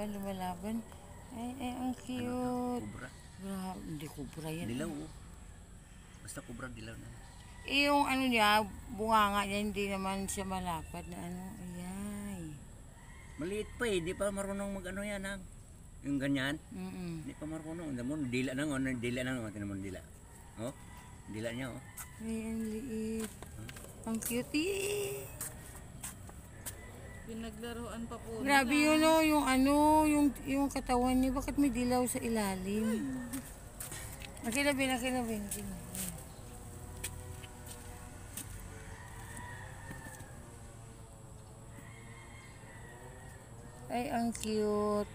lumalaban. Ay, ang cute. Kubra. Hindi kubra yan. Dilaw, oh. Basta kubra, dilaw na. Yung ano niya, bunganga niya, hindi naman siya malapad na ano. Ayan. Maliit pa eh, di pa marunong mag-ano yan, ang. Yung ganyan. Hindi pa marunong. Dila na, dila na, tinan mo dila. Oh, dila niya, oh. Ay, ang liit. Ang cute eh. Pinaglaruan pa po. Grabe yun oh, yung ano, yung katawan niya, bakit may dilaw sa ilalim? Nakilabin. Ay, ang cute.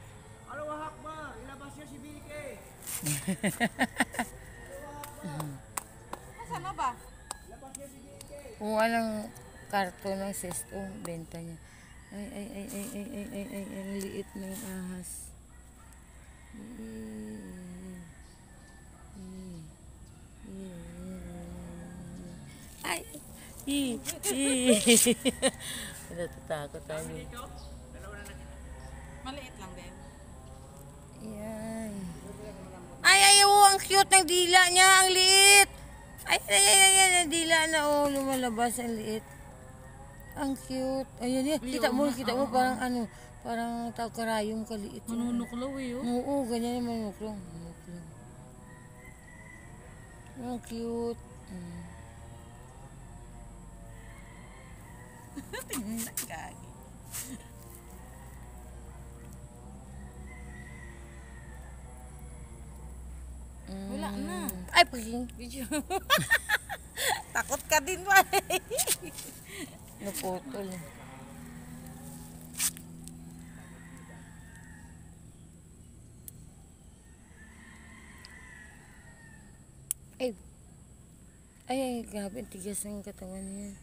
Allahu Akbar, ilabas niya si Bike. Nasaan na ba? Kung walang karton ng sesto, benta niya. Ay, ang liit ng ahas. Ay, natatakot tayo. Maliit lang din. Yan. Ay, oh, ang cute ng dila niya, ang liit. Ay, ang dila na, oh, lumalabas, ang liit. Ang cute. Ayan yan. Kita mo parang ano, parang karayong kaliit. Manunuklaw eh, oh. Oo, ganyan yung manunuklaw. Ang cute. Kagi. Wala na. Ay, paging. Video. Takot ka din ba? Naputol. Ay, grabe, ang tigas ng katawan niya.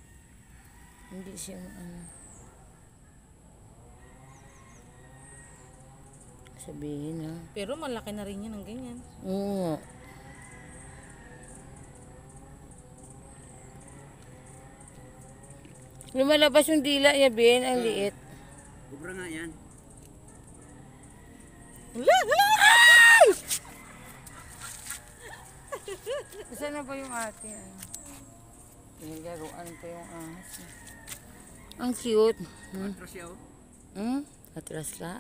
Hindi siya ano. Sabihin ha. Pero malaki na rin yan ng ganyan. Oo. Lumalabas yung dila niya, Ben. Ang liit. Kubra nga yan. Saan na ba yung ate? Pinaglaruan pa yung ahas. Ang cute. Atras siya, oh. Atras ka.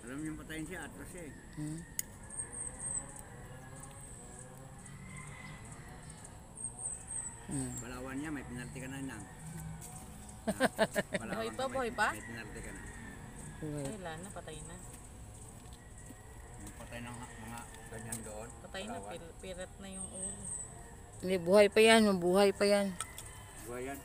Alam niyo patayin siya, atras siya eh. Balawan niya, may penalty ka na nang. Buhay pa? May penalty ka na. Wala na, patay na. Patay ng mga ganyan doon. Patay na, pirat na yung ulo. Hindi, buhay pa yan. Mabuhay pa yan. Buhay yan.